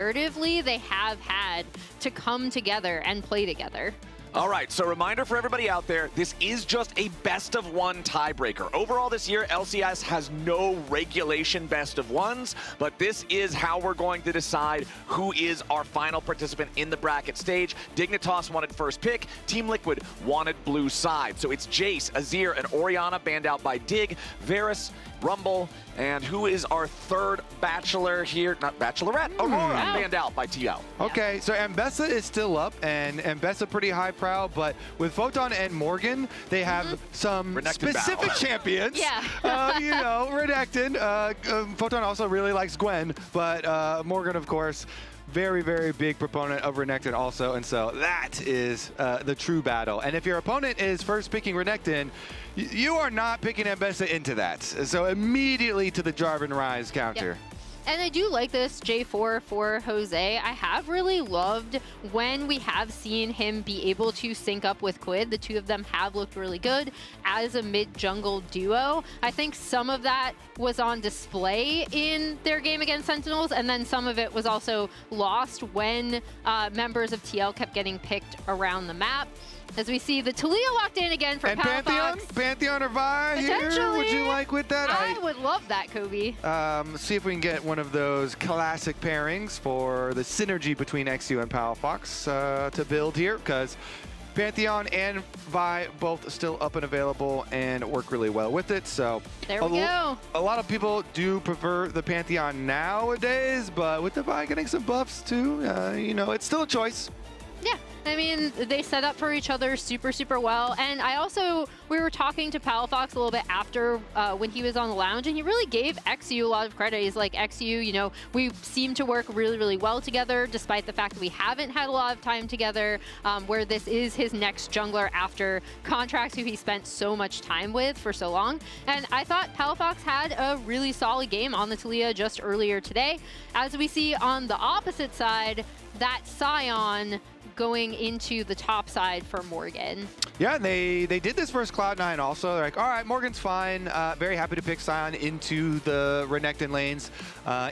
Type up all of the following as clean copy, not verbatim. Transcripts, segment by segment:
comparatively they have had to come together and play together. All right, so reminder for everybody out there, this is just a best-of-1 tiebreaker. Overall this year, LCS has no regulation best-of-1s, but this is how we're going to decide who is our final participant in the bracket stage. Dignitas wanted first pick, Team Liquid wanted blue side. So it's Jace, Azir, and Orianna banned out by Dig, Varus, Rumble, and who is our third bachelor here? Not bachelorette, Aurora, banned out by TL. Okay, so Ambessa is still up, and Ambessa pretty high prow, but with Photon and Morgan, they have some Renekton specific battle. champions. Yeah. You know, Renekton. Photon also really likes Gwen, but Morgan, of course, very, very big proponent of Renekton also, and so that is the true battle. And if your opponent is first picking Renekton, you are not picking Ambessa into that. So immediately to the Jarvan Ryze counter. Yep. And I do like this J4 for Jose. I have really loved when we have seen him be able to sync up with QUID. The two of them have looked really good as a mid-jungle duo. I think some of that was on display in their game against Sentinels, and then some of it was also lost when members of TL kept getting picked around the map. As we see the Taliyah locked in again for Palafox. Pantheon or Vi here? Would you like with that? I would love that, Kobe. See if we can get one of those classic pairings for the synergy between eXyu and Palafox to build here, because Pantheon and Vi both still up and available and work really well with it. So there we go. A lot of people do prefer the Pantheon nowadays, but with the Vi getting some buffs too, you know, it's still a choice. Yeah, I mean, they set up for each other super, super well. And we were talking to Palafox a little bit after when he was on the lounge, and he really gave eXyu a lot of credit. He's like, eXyu, you know, we seem to work really, really well together, despite the fact that we haven't had a lot of time together, where this is his next jungler after Contracts, who he spent so much time with for so long. And I thought Palafox had a really solid game on the Taliyah just earlier today. As we see on the opposite side, that Sion going into the top side for Morgan. Yeah, and they did this versus Cloud9 also. They're like, all right, Morgan's fine. Very happy to pick Sion into the Renekton lanes.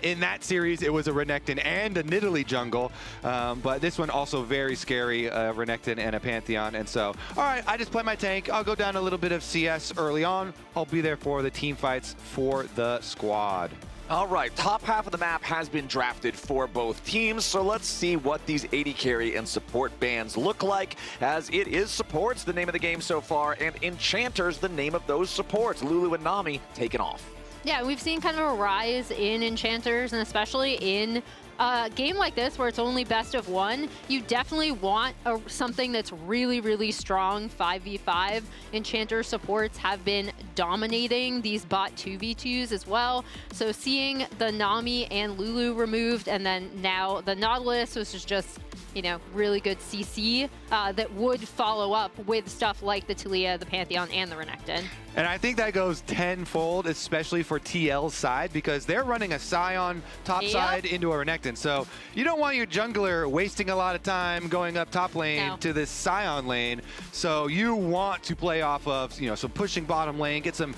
In that series, it was a Renekton and a Nidalee jungle. But this one also very scary, Renekton and a Pantheon. And so, all right, I just play my tank. I'll go down a little bit of CS early on. I'll be there for the team fights for the squad. All right, top half of the map has been drafted for both teams, so let's see what these AD carry and support bans look like, as it is supports, the name of the game so far, and enchanters, the name of those supports. Lulu and Nami taken off. Yeah, we've seen kind of a rise in enchanters, and especially in a game like this where it's only best of one, you definitely want something that's really, really strong 5v5. Enchanter supports have been dominating these bot 2v2s as well. So seeing the Nami and Lulu removed, and then now the Nautilus, which is just, you know, really good CC that would follow up with stuff like the Taliyah, the Pantheon, and the Renekton. And I think that goes tenfold, especially for TL's side, because they're running a Sion top side into a Renekton. So you don't want your jungler wasting a lot of time going up top lane to this Sion lane. So you want to play off of, you know, some pushing bottom lane, get some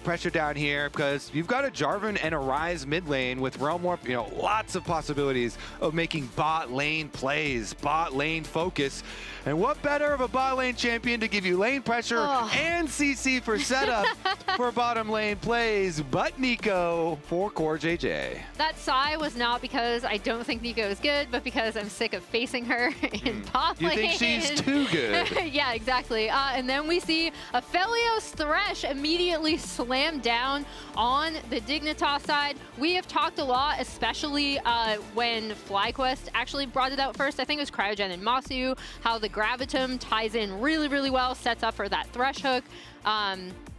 pressure down here, because you've got a Jarvan and a Ryze mid lane with Realm Warp, you know, lots of possibilities of making bot lane plays, bot lane focus. And what better of a bot lane champion to give you lane pressure and CC for setup for bottom lane plays, but Neeko for CoreJJ. That sigh was not because I don't think Neeko is good, but because I'm sick of facing her in bot lane. You think she's too good? Yeah, exactly. And then we see Aphelios Thresh immediately slam down on the Dignitas side. We have talked a lot, especially when FlyQuest actually brought it out first. I think it was Cryogen and Masu, how the Gravitum ties in really, really well, sets up for that Thresh hook.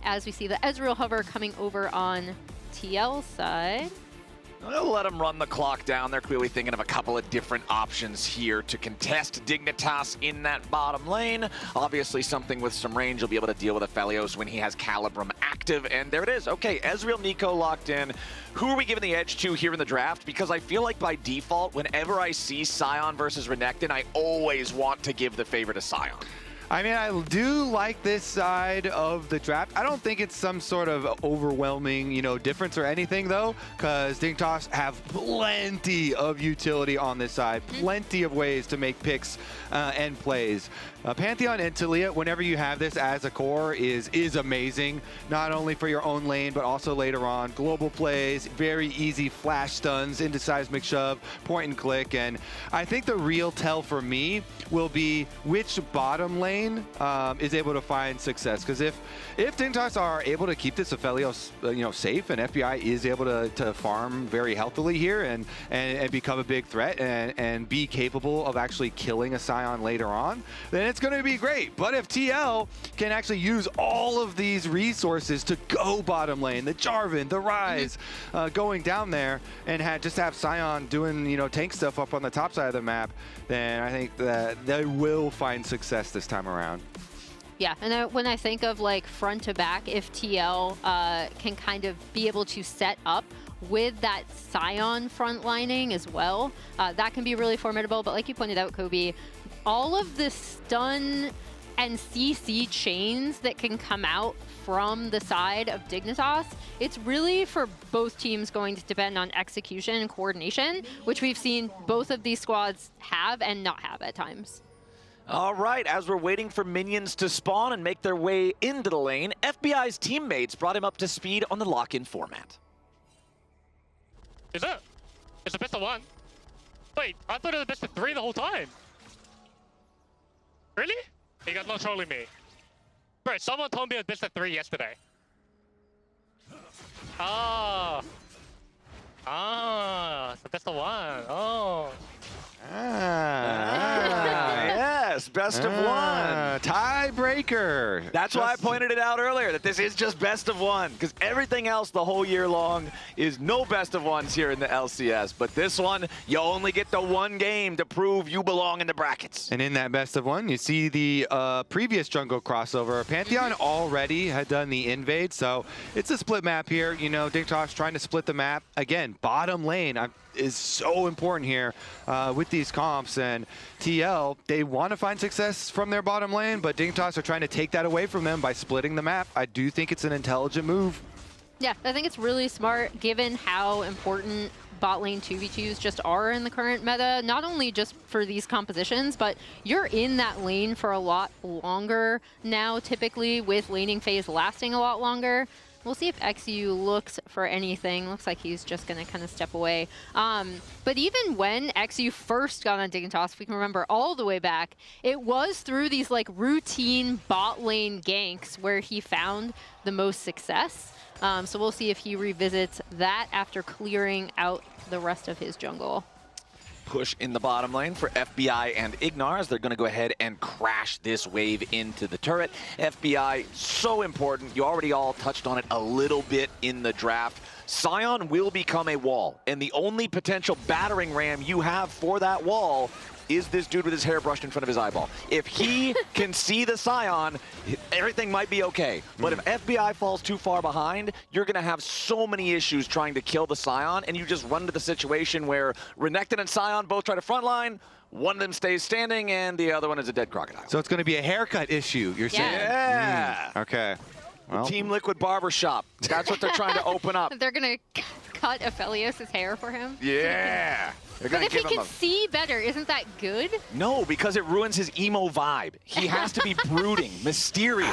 As we see the Ezreal hover coming over on TL side. I'm gonna let them run the clock down. They're clearly thinking of a couple of different options here to contest Dignitas in that bottom lane. Obviously something with some range you'll be able to deal with Aphelios when he has Calibrum active, and there it is. Okay, Ezreal, Neeko locked in. Who are we giving the edge to here in the draft? Because I feel like by default, whenever I see Sion versus Renekton, I always want to give the favor to Sion. I mean, I do like this side of the draft. I don't think it's some sort of overwhelming, difference or anything, though, because Dignitas have plenty of utility on this side, plenty of ways to make picks and plays. Pantheon and Taliyah, whenever you have this as a core, is amazing, not only for your own lane, but also later on. Global plays, very easy flash stuns into seismic shove, point and click, and I think the real tell for me will be which bottom lane is able to find success. Because if Dignitas are able to keep this Aphelios safe, and FBI is able to farm very healthily here and become a big threat and be capable of actually killing a Sion later on, then it's going to be great. But if TL can actually use all of these resources to go bottom lane, the Jarvan, the Ryze, going down there and just have Sion doing tank stuff up on the top side of the map, then I think that they will find success this time around. Yeah, and when I think of like front to back, if TL can kind of be able to set up with that Sion frontlining as well, that can be really formidable. But like you pointed out, Kobe, all of the stun and CC chains that can come out from the side of Dignitas, it's really for both teams going to depend on execution and coordination, which we've seen both of these squads have and not have at times. All right, as we're waiting for minions to spawn and make their way into the lane, FBI's teammates brought him up to speed on the lock-in format. Is it? It's a best of one? Wait, I thought it was a best of three the whole time. Really? You guys not trolling me. Bro, someone told me it was best of three yesterday. It's the best of one. Yes, best of one. Tiebreaker. That's why I pointed it out earlier, that this is just best of one, because everything else the whole year long is no best of ones here in the LCS. But this one, you only get the one game to prove you belong in the brackets. And in that best of one, you see the previous jungle crossover. Pantheon already had done the invade, so it's a split map here. Dignitas trying to split the map. Again, bottom lane is so important here with these comps, and TL, they want to find success from their bottom lane, but Dignitas are trying to take that away from them by splitting the map. I do think it's an intelligent move. Yeah, I think it's really smart given how important bot lane 2v2s just are in the current meta, not only just for these compositions, but you're in that lane for a lot longer now, typically with laning phase lasting a lot longer. We'll see if eXyu looks for anything. Looks like he's just going to kind of step away. But even when eXyu first got on Dignitas, if we can remember all the way back, it was through these like routine bot lane ganks where he found the most success. So we'll see if he revisits that after clearing out the rest of his jungle. Push in the bottom lane for FBI and Ignars. They're going to go ahead and crash this wave into the turret. FBI, so important. You already all touched on it a little bit in the draft. Sion will become a wall, and the only potential battering ram you have for that wall is this dude with his hair brushed in front of his eyeball. If he can see the Sion, everything might be okay. But if FBI falls too far behind, you're going to have so many issues trying to kill the Sion, and you just run into the situation where Renekton and Sion both try to frontline, one of them stays standing, and the other one is a dead crocodile. So it's going to be a haircut issue, you're saying? Yeah. Okay. Well. Team Liquid Barbershop. That's what they're trying to open up. They're going to cut Aphelios' hair for him? Yeah. But if he can see better, isn't that good? No, because it ruins his emo vibe. He has to be brooding, mysterious.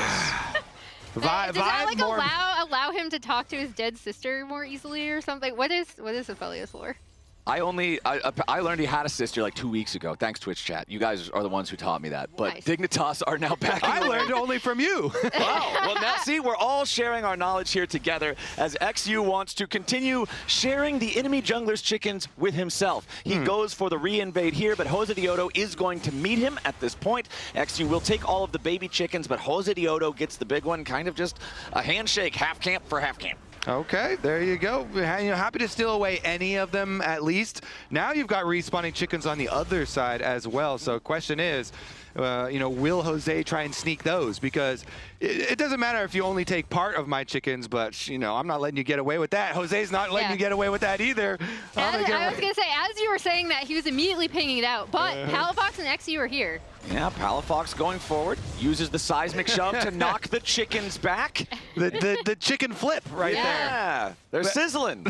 Does that like allow him to talk to his dead sister more easily or something? What is Aphelios lore? I learned he had a sister like 2 weeks ago. Thanks, Twitch chat. You guys are the ones who taught me that. But nice. Dignitas are now back. I learned only from you. Wow. Well, now see, we're all sharing our knowledge here together as eXyu wants to continue sharing the enemy jungler's chickens with himself. He goes for the re-invade here, but Josedeodo is going to meet him at this point. eXyu will take all of the baby chickens, but Josedeodo gets the big one, kind of just a handshake, half camp for half camp. Okay, there you go. Happy to steal away any of them at least. Now you've got respawning chickens on the other side as well. So question is, will Jose try and sneak those? Because it doesn't matter if you only take part of my chickens, but I'm not letting you get away with that. Jose's not letting you get away with that either. I was going to say, as you were saying that, he was immediately pinging it out. But Palafox and eXyu are here. Yeah, Palafox going forward, uses the seismic shove to knock the chickens back. The chicken flip right there. Yeah, they're sizzling.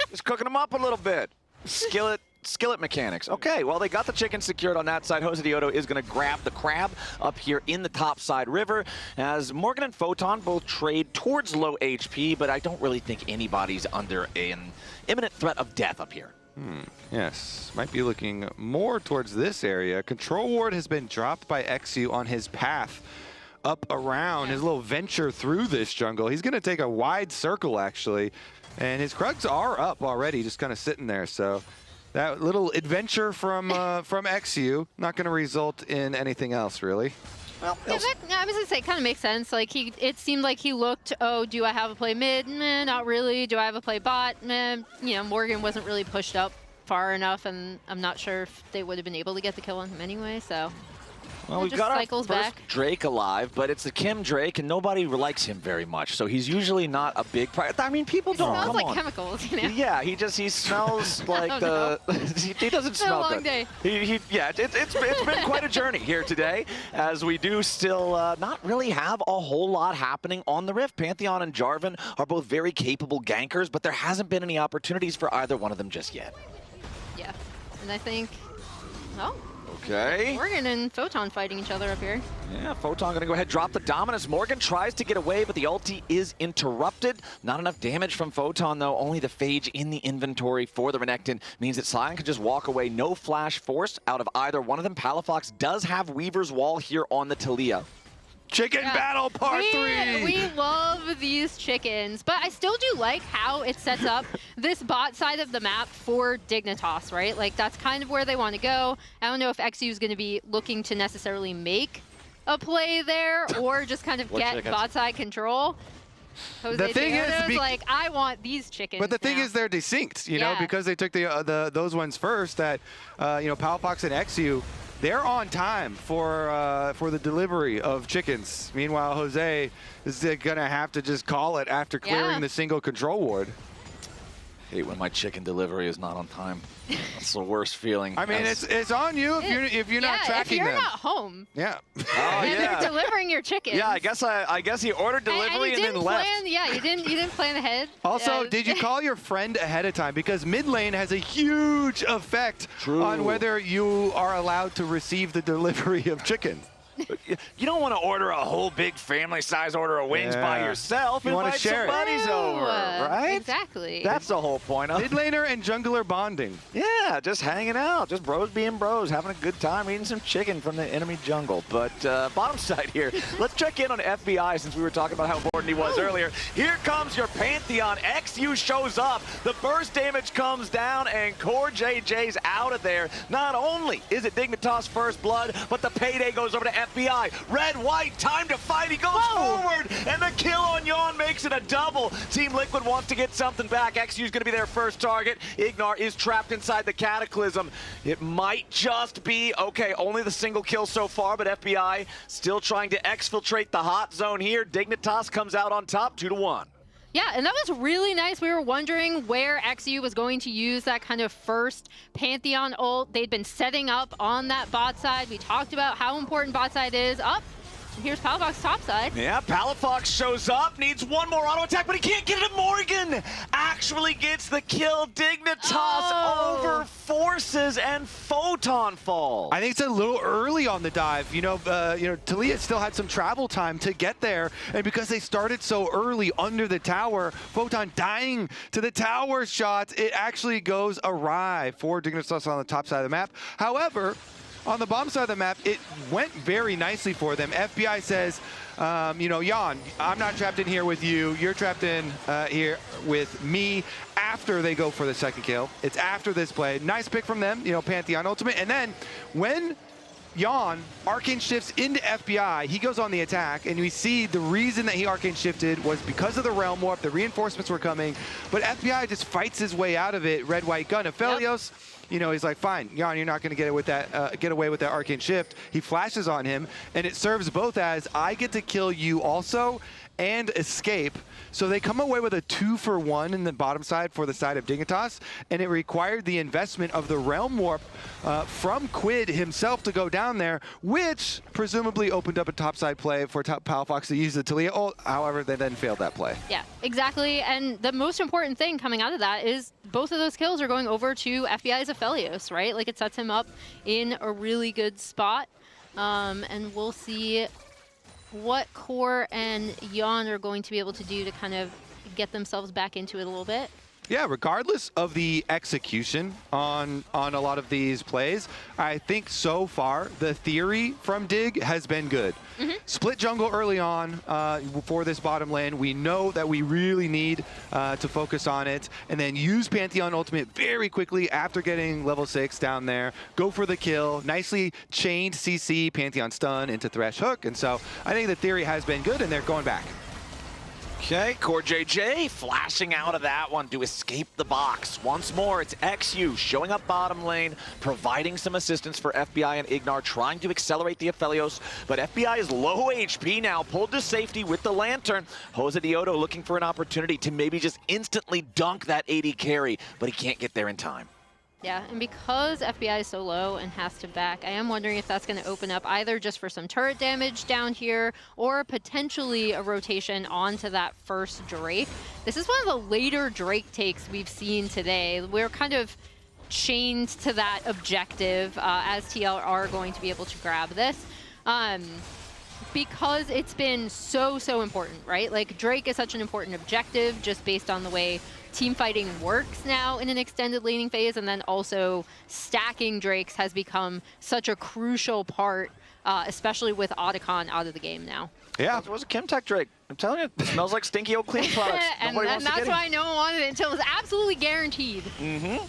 Just cooking them up a little bit. Skillet mechanics. Okay, well, they got the chicken secured on that side. Josedeodo is going to grab the crab up here in the top side river, as Morgan and Photon both trade towards low HP, but I don't really think anybody's under an imminent threat of death up here. Yes, might be looking more towards this area. Control ward has been dropped by eXyu on his path up around his little venture through this jungle. He's going to take a wide circle, actually, and his Krugs are up already, just kind of sitting there. So that little adventure from eXyu not going to result in anything else, really. Well, I was going to say, it kind of makes sense. Like, it seemed like he looked, oh, do I have a play mid? Meh, not really. Do I have a play bot? Meh. Morgan wasn't really pushed up far enough, and I'm not sure if they would have been able to get the kill on him anyway, so... Well, we've got our first Drake alive, but it's a Kim Drake, and nobody likes him very much, so he's usually not a big priority. I mean, people don't. He smells like chemicals, Yeah, he smells like he doesn't smell good. It's been a long day. It's been quite a journey here today, as we do still not really have a whole lot happening on the Rift. Pantheon and Jarvan are both very capable gankers, but there hasn't been any opportunities for either one of them just yet. Yeah, and I think, oh. Okay. Morgan and Photon fighting each other up here. Yeah, Photon gonna go ahead, drop the dominance. Morgan tries to get away, but the ulti is interrupted. Not enough damage from Photon, though. Only the Phage in the inventory for the Renekton means that Sion can just walk away. No flash forced out of either one of them. Palafox does have Weaver's Wall here on the Taliyah. Chicken battle part 3! We love these chickens, but I still do like how it sets up this bot side of the map for Dignitas, right? Like, that's kind of where they want to go. I don't know if eXyu is going to be looking to necessarily make a play there or just kind of get bot side control. The thing is, like, I want these chickens. But the thing is, they're desynced, you know, because they took those ones first. That Palafox and eXyu, they're on time for the delivery of chickens. Meanwhile, Jose is gonna have to just call it after clearing the single control ward. I hate when my chicken delivery is not on time. That's the worst feeling. I mean, it's on you if you're not tracking them. if you're not home. Yeah. Oh, and they're delivering your chickens. Yeah, I guess he ordered delivery and then left. Yeah, you didn't plan ahead. Also, did you call your friend ahead of time? Because mid lane has a huge effect on whether you are allowed to receive the delivery of chickens. You don't want to order a whole big family-size order of wings by yourself. You want to share some buddies over, right? Exactly. That's the whole point of mid laner and jungler bonding. Yeah, just hanging out, just bros being bros, having a good time, eating some chicken from the enemy jungle. But bottom side here, let's check in on FBI since we were talking about how important he was earlier. Here comes your Pantheon. eXyu shows up. The burst damage comes down, and CoreJJ's out of there. Not only is it Dignitas' first blood, but the payday goes over to FBI. Red, white, time to fight. He goes forward, and the kill on Yeon makes it a double. Team Liquid wants to get something back. eXyu is going to be their first target. Ignar is trapped inside the Cataclysm. It might just be, okay, only the single kill so far, but FBI still trying to exfiltrate the hot zone here. Dignitas comes out on top, 2-1. Yeah, and that was really nice. We were wondering where eXyu was going to use that kind of first Pantheon ult. They'd been setting up on that bot side. We talked about how important bot side is. Up. Here's Palafox top side. Yeah, Palafox shows up, needs one more auto attack, but he can't get it to Morgan. Actually gets the kill. Dignitas over forces, and Photon falls. I think it's a little early on the dive. Taliyah still had some travel time to get there, and because they started so early under the tower, Photon dying to the tower shots, it actually goes awry for Dignitas on the top side of the map. However, on the bottom side of the map, it went very nicely for them. FBI says, Yeon, I'm not trapped in here with you. You're trapped in here with me after they go for the second kill. It's after this play. Nice pick from them, Pantheon ultimate. And then when Yeon arcane shifts into FBI. He goes on the attack, and we see the reason that he arcane shifted was because of the realm warp. The reinforcements were coming, but FBI just fights his way out of it. Red, white gun. Aphelios, you know, he's like, fine, Yeon, you're not going to get away with that arcane shift. He flashes on him, and it serves both as I get to kill you also and escape. So they come away with a 2-for-1 in the bottom side for the side of Dignitas, and it required the investment of the Realm Warp from QUID himself to go down there, which presumably opened up a topside play for Palafox to use the Taliyah ult. However, they then failed that play. Yeah, exactly. And the most important thing coming out of that is both of those kills are going over to FBI's Aphelios, right? Like, it sets him up in a really good spot. And we'll see what Core and Yeon are going to be able to do to kind of get themselves back into it a little bit. Yeah, regardless of the execution on a lot of these plays, I think so far the theory from Dig has been good. Split jungle early on for this bottom lane. We know that we really need to focus on it, and then use Pantheon ultimate very quickly after getting level 6 down there. Go for the kill. Nicely chained CC, Pantheon stun into Thresh hook, and so I think the theory has been good, and they're going back. Okay, CoreJJ flashing out of that one to escape the box. Once more, it's eXyu showing up bottom lane, providing some assistance for FBI and Ignar, trying to accelerate the Aphelios, but FBI is low HP now, pulled to safety with the Lantern. Josedeodo looking for an opportunity to maybe just instantly dunk that AD carry, but he can't get there in time. Yeah, and because FBI is so low and has to back, I am wondering if that's going to open up either just for some turret damage down here or potentially a rotation onto that first Drake. This is one of the later Drake takes we've seen today. We're kind of chained to that objective as TL are going to be able to grab this. Because it's been so important, right? Like, Drake is such an important objective just based on the way team fighting works now in an extended laning phase, and then also stacking Drakes has become such a crucial part, especially with Otacon out of the game now. Yeah. It was a Chemtech Drake. I'm telling you, it smells like stinky old cleaning products. And that's why no one wanted it until it was absolutely guaranteed.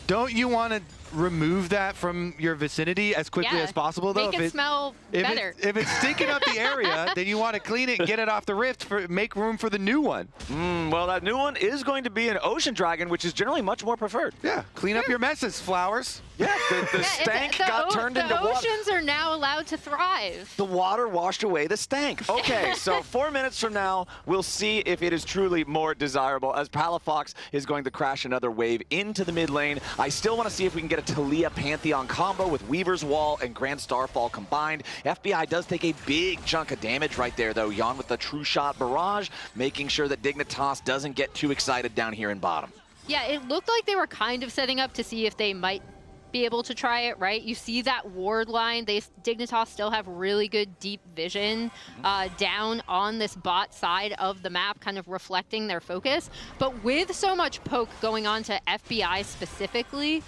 Don't you want to remove that from your vicinity as quickly as possible, though? Make it smell better. If it's stinking up the area, then you want to clean it and get it off the rift, make room for the new one. Well, that new one is going to be an Ocean Dragon, which is generally much more preferred. Yeah, clean up your messes, flowers. Yeah, the stank got turned into water. The oceans are now allowed to thrive. The water washed away the stank. Okay, so 4 minutes from now, we'll see if it is truly more desirable, as Palafox is going to crash another wave into the mid lane. I still want to see if we can get a Taliyah Pantheon combo with Weaver's Wall and Grand Starfall combined. FBI does take a big chunk of damage right there, though. Yeon with the True Shot Barrage, making sure that Dignitas doesn't get too excited down here in bottom. Yeah, it looked like they were kind of setting up to see if they might be able to try it, right? You see that ward line. Dignitas still have really good deep vision down on this bot side of the map, kind of reflecting their focus. But with so much poke going on to FBI specifically,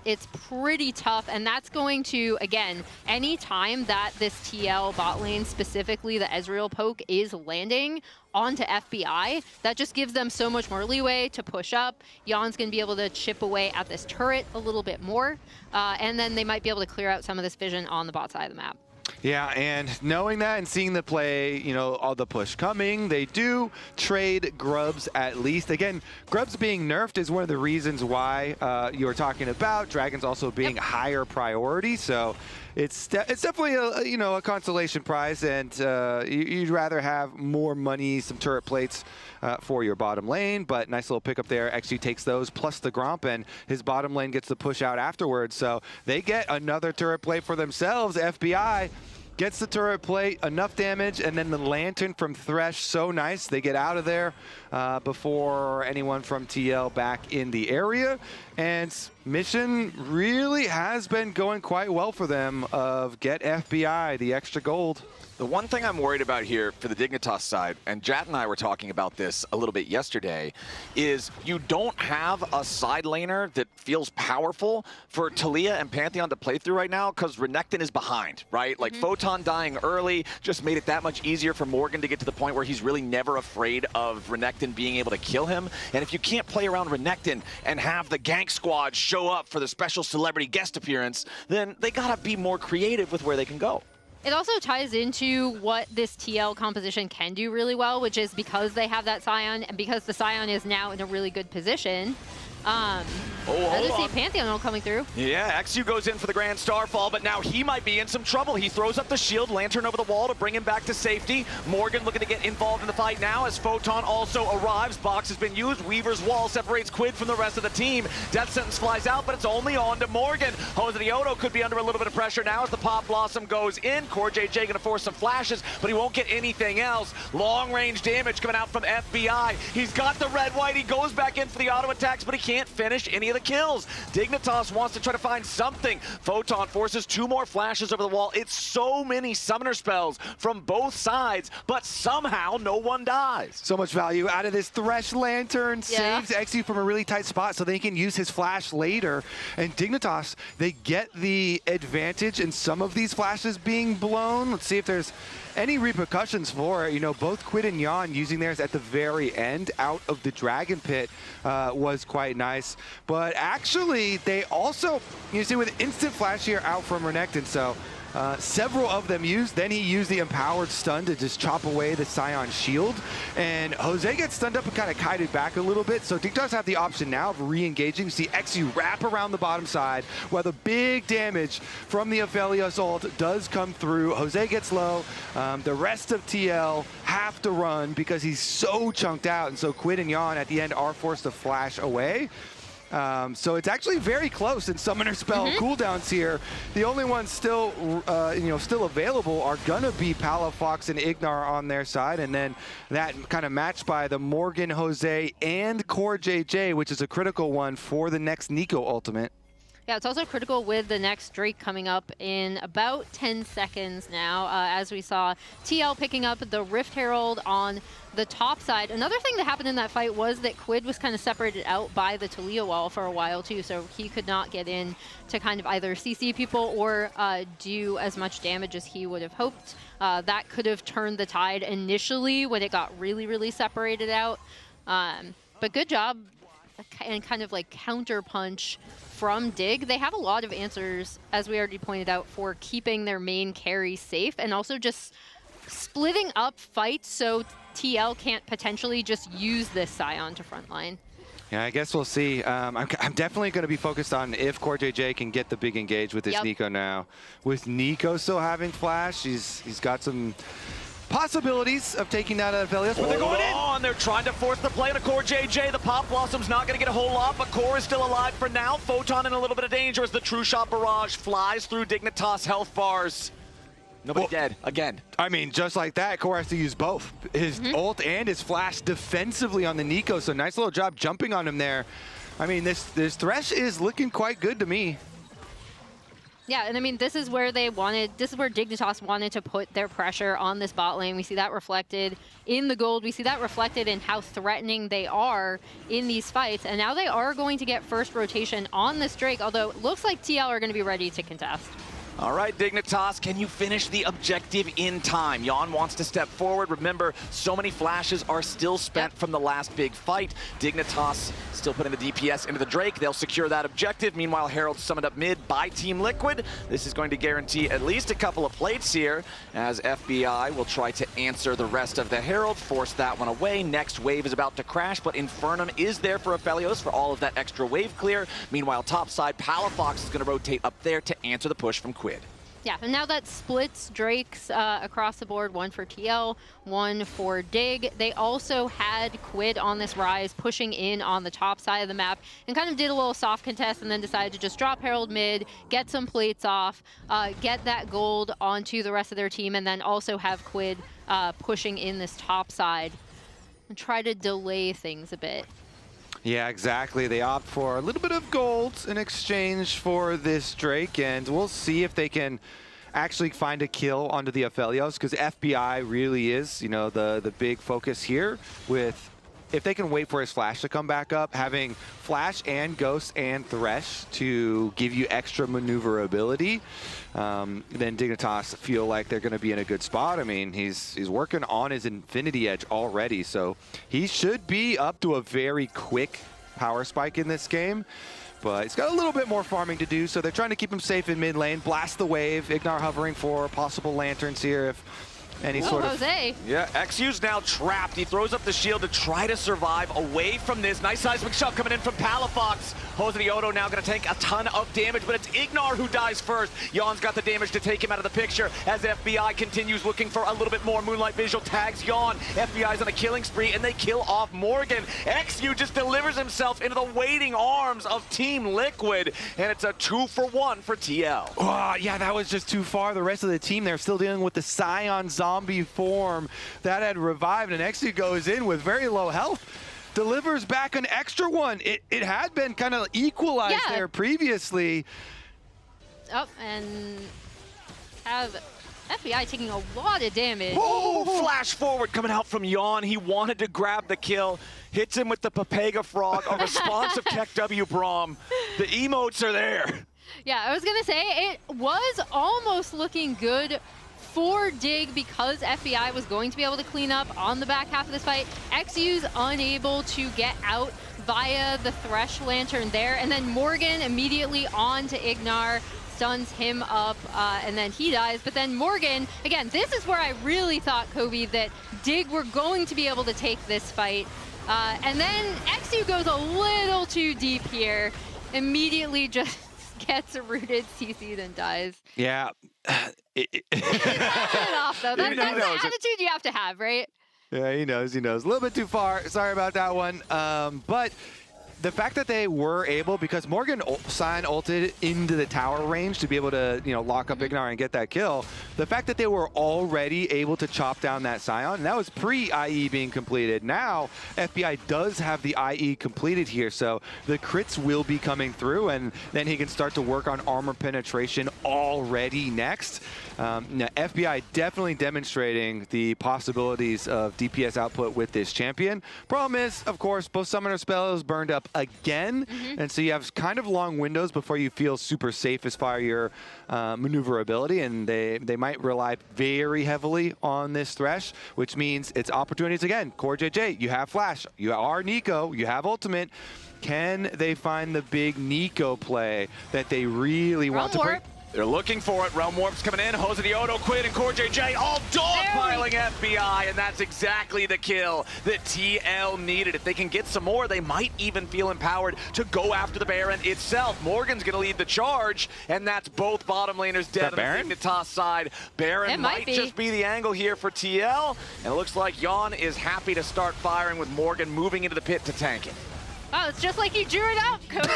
it's pretty tough, and that's going to, again, any time that this TL bot lane, specifically the Ezreal poke, is landing onto FBI, that just gives them so much more leeway to push up. Yeon's going to be able to chip away at this turret a little bit more, and then they might be able to clear out some of this vision on the bot side of the map. Yeah, and knowing that and seeing the play, you know, all the push coming, they do trade Grubs at least. Again, Grubs being nerfed is one of the reasons why you were talking about Dragons also being higher priority. So it's definitely a consolation prize, and you'd rather have more money, some turret plates for your bottom lane. But nice little pickup there. eXyu takes those plus the Gromp, and his bottom lane gets the push out afterwards. So they get another turret plate for themselves. FBI gets the turret plate, enough damage, and then the Lantern from Thresh, so nice. They get out of there before anyone from TL back in the area. And mission really has been going quite well for them of get FBI, the extra gold. The one thing I'm worried about here for the Dignitas side, and Jat and I were talking about this a little bit yesterday, is you don't have a side laner that feels powerful for Taliyah and Pantheon to play through right now, because Renekton is behind, right? Like Photon Photon dying early just made it that much easier for Morgan to get to the point where he's really never afraid of Renekton being able to kill him. And if you can't play around Renekton and have the gank squad show up for the special celebrity guest appearance, then they gotta be more creative with where they can go. It also ties into what this TL composition can do really well, which is because they have that Sion, and because the Sion is now in a really good position. I just see Pantheon all coming through. Yeah, eXyu goes in for the Grand Starfall, but now he might be in some trouble. He throws up the shield, Lantern over the wall to bring him back to safety. Morgan looking to get involved in the fight now as Photon also arrives. Box has been used. Weaver's wall separates QUID from the rest of the team. Death Sentence flies out, but it's only on to Morgan. Josedeodo could be under a little bit of pressure now as the Pop Blossom goes in. CoreJJ going to force some flashes, but he won't get anything else. Long-range damage coming out from FBI. He's got the red-white. He goes back in for the auto attacks, but he can't finish any of the kills. Dignitas wants to try to find something. Photon forces 2 more flashes over the wall. It's so many summoner spells from both sides, but somehow no one dies. So much value out of this Thresh Lantern. Saves eXyu from a really tight spot so they can use his flash later. And Dignitas, they get the advantage in some of these flashes being blown. Let's see if there's any repercussions for it. You know, both QUID and Yeon using theirs at the very end out of the Dragon Pit was quite nice. But actually, they also, you see, with instant flash here out from Renekton, so several of them used. Then he used the empowered stun to just chop away the Sion shield. And Jose gets stunned up and kind of kited back a little bit. So Dignitas have the option now of re-engaging. See eXyu wrap around the bottom side where the big damage from the Aphelios ult does come through. Jose gets low. The rest of TL have to run because he's so chunked out. And so QUID and Yeon at the end are forced to flash away. So it's actually very close in summoner spell cooldowns here. The only ones still, still available are gonna be Palafox and Ignar on their side, and then that kind of matched by the Morgan, Jose, and CoreJJ, which is a critical one for the next Neeko ultimate. Yeah, it's also critical with the next Drake coming up in about 10 seconds now, as we saw TL picking up the Rift Herald on the top side. Another thing that happened in that fight was that QUID was kind of separated out by the Taliyah wall for a while too, so he could not get in to kind of either CC people or do as much damage as he would have hoped. That could have turned the tide initially when it got really, really separated out. But good job and kind of like counter punch from Dig. They have a lot of answers, as we already pointed out, for keeping their main carry safe and also just splitting up fights so TL can't potentially just use this Sion to frontline. Yeah, I guess we'll see. I'm definitely going to be focused on if CoreJJ can get the big engage with this Neeko now. With Neeko still having flash, he's got some possibilities of taking that Aphelios, but they're going in. And they're trying to force the play on a CoreJJ. The Pop Blossom's not going to get a whole lot, but Core is still alive for now. Photon in a little bit of danger as the True Shot Barrage flies through Dignitas health bars. Nobody dead again. I mean, just like that, Core has to use both his ult and his flash defensively on the Neeko. So nice little job jumping on him there. I mean, this Thresh is looking quite good to me. Yeah, and I mean, this is where Dignitas wanted to put their pressure on this bot lane. We see that reflected in the gold. We see that reflected in how threatening they are in these fights. And now they are going to get first rotation on this Drake, although it looks like TL are going to be ready to contest. All right, Dignitas, can you finish the objective in time? Yeon wants to step forward. Remember, so many flashes are still spent from the last big fight. Dignitas still putting the DPS into the Drake. They'll secure that objective. Meanwhile, Herald summoned up mid by Team Liquid. This is going to guarantee at least a couple of plates here, as FBI will try to answer the rest of the Herald, force that one away. Next wave is about to crash, but Infernum is there for Aphelios for all of that extra wave clear. Meanwhile, topside, Palafox is going to rotate up there to answer the push from QUID. Yeah, and now that splits Drakes across the board, one for TL, one for Dig. They also had QUID on this Ryze pushing in on the top side of the map and kind of did a little soft contest and then decided to just drop Herald mid, get some plates off, get that gold onto the rest of their team, and then also have QUID pushing in this top side and try to delay things a bit. Yeah, exactly. They opt for a little bit of gold in exchange for this Drake, and we'll see if they can actually find a kill onto the Aphelios, because FBI really is, you know, the big focus here with if they can wait for his flash to come back up, having flash and ghost and Thresh to give you extra maneuverability, then Dignitas feel like they're going to be in a good spot. I mean, he's working on his Infinity Edge already, so he should be up to a very quick power spike in this game. But he's got a little bit more farming to do, so they're trying to keep him safe in mid lane, blast the wave, Ignar hovering for possible lanterns here if any sort of... Jose. Yeah, eXyu's now trapped. He throws up the shield to try to survive away from this. Nice seismic shove coming in from Palafox. Josedeodo now going to take a ton of damage, but it's Ignar who dies first. Yeon's got the damage to take him out of the picture as FBI continues looking for a little bit more. Moonlight Visual tags Yeon. FBI's on a killing spree, and they kill off Morgan. eXyu just delivers himself into the waiting arms of Team Liquid, and it's a 2-for-1 for TL. Oh, yeah, that was just too far. The rest of the team, they're still dealing with the Sion zombie form that had revived, and eXyu goes in with very low health. Delivers back an extra one. It had been kind of equalized there previously. Oh, and have FBI taking a lot of damage. Oh, flash forward coming out from Yeon. He wanted to grab the kill. Hits him with the Papega Frog, a responsive Keck W Braum. The emotes are there. Yeah, I was going to say, it was almost looking good for Dig because FBI was going to be able to clean up on the back half of this fight. eXyu's unable to get out via the Thresh Lantern there, and then Morgan immediately on to Ignar, stuns him up, and then he dies. But then Morgan, again, this is where I really thought, Kobe, that Dig were going to be able to take this fight. And then eXyu goes a little too deep here, immediately just gets rooted, CC'd, and dies. Yeah. It off, though. That's the attitude you have to have, right? Yeah, he knows. A little bit too far. Sorry about that one. But the fact that they were able, because Morgan Sion ulted into the tower range to be able to, lock up Ignar and get that kill. The fact that they were already able to chop down that Sion, and that was pre-IE being completed. Now, FBI does have the IE completed here, so the crits will be coming through, and then he can start to work on armor penetration already next. Now, FBI definitely demonstrating the possibilities of DPS output with this champion. Problem is, of course, both summoner spells burned up again, and so you have kind of long windows before you feel super safe as far as your maneuverability, and they might rely very heavily on this Thresh, which means it's opportunities again. CoreJJ, you have flash, you are Neeko, you have ultimate. Can they find the big Neeko play that they really want to bring? They're looking for it. Realm Warp's coming in. Josedeodo, QUID, and CoreJJ all dogpiling FBI, and that's exactly the kill that TL needed. If they can get some more, they might even feel empowered to go after the Baron itself. Morgan's going to lead the charge, and that's both bottom laners dead on the Dignitas side. Baron might just be the angle here for TL, and it looks like Yeon is happy to start firing with Morgan moving into the pit to tank it. Oh, it's just like you drew it up, Cody.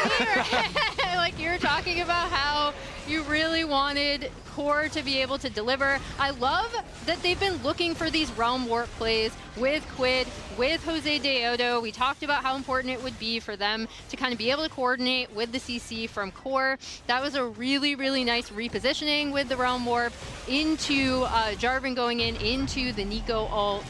Like you were talking about how you really wanted Core to be able to deliver. I love that they've been looking for these Realm Warp plays with QUID, with Josedeodo. We talked about how important it would be for them to kind of be able to coordinate with the CC from Core. That was a really, really nice repositioning with the Realm Warp into Jarvan going into the Neeko ult.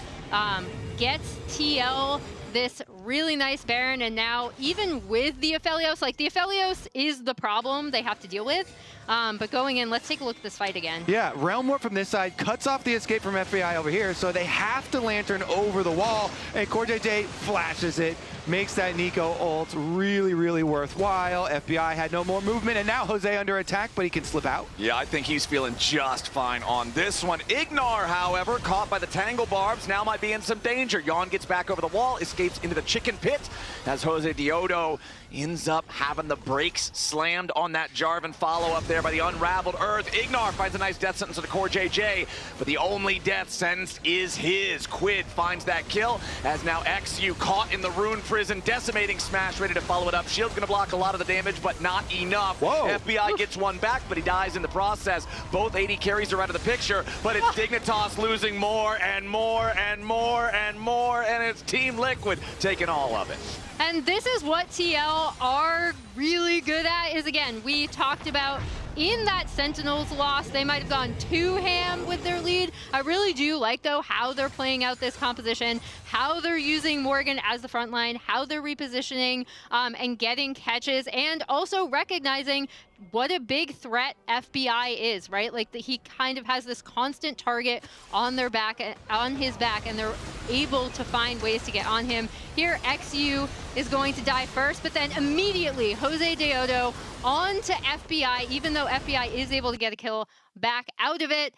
Gets TL this really nice Baron, and now even with the Aphelios, like the Aphelios is the problem they have to deal with. But going in, let's take a look at this fight again. Yeah, Realm Warp from this side cuts off the escape from FBI over here, so they have to Lantern over the wall, and CoreJJ flashes it, makes that Neeko ult really, really worthwhile. FBI had no more movement, and now Jose under attack, but he can slip out. Yeah, I think he's feeling just fine on this one. Ignar, however, caught by the Tangle Barbs, now might be in some danger. Yeon gets back over the wall, escapes into the chicken pit, as Josedeodo ends up having the brakes slammed on that Jarvan follow-up there by the Unraveled Earth. Ignar finds a nice death sentence on the CoreJJ, but the only death sentence is his. QUID finds that kill, as now eXyu caught in the Rune Prison, decimating smash, ready to follow it up. Shield's gonna block a lot of the damage, but not enough. Whoa. FBI gets one back, but he dies in the process. Both AD carries are out of the picture, but it's Dignitas losing more and more and more and more, and it's Team Liquid taking all of it. And this is what TL are really good at, is again, we talked about in that Sentinels loss, they might have gone too ham with their lead. I really do like, though, how they're playing out this composition, how they're using Morgan as the front line, how they're repositioning and getting catches, and also recognizing what a big threat FBI is, right? Like he kind of has this constant target on their back, on his back, and they're able to find ways to get on him. Here, eXyu is going to die first, but then immediately Josedeodo on to FBI, even though FBI is able to get a kill back out of it.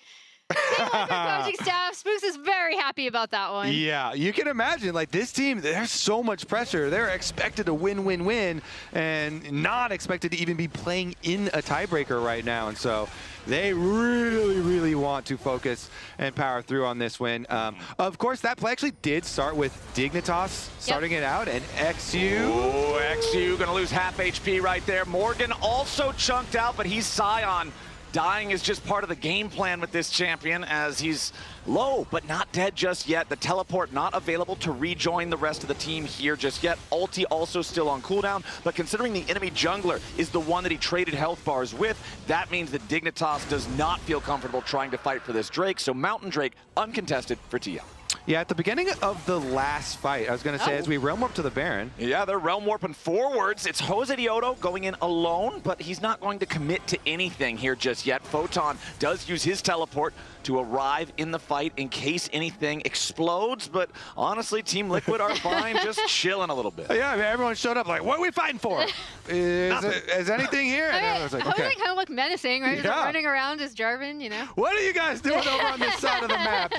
They like the coaching staff. Spooks is very happy about that one. Yeah, you can imagine, like, this team, there's so much pressure. They're expected to win, and not expected to even be playing in a tiebreaker right now. And so they really want to focus and power through on this win. Of course, that play actually did start with Dignitas starting it out, and eXyu. Oh, eXyu gonna lose half HP right there. Morgan also chunked out, but he's Sion. Dying is just part of the game plan with this champion, as he's low but not dead just yet. The teleport not available to rejoin the rest of the team here just yet. Ulti also still on cooldown, but considering the enemy jungler is the one that he traded health bars with, that means that Dignitas does not feel comfortable trying to fight for this Drake, so Mountain Drake uncontested for TL. Yeah, at the beginning of the last fight, I was going to say, as we realm warp to the Baron. Yeah, they're realm warping forwards. It's Josedeodo going in alone, but he's not going to commit to anything here just yet. Photon does use his teleport to arrive in the fight in case anything explodes, but honestly, Team Liquid are fine, just chilling a little bit. Yeah, I mean, everyone showed up like, what are we fighting for? Is anything here? And everyone's like, okay. Jose kind of look menacing, right? He's running around as Jarvan, you know? What are you guys doing over on this side of the map?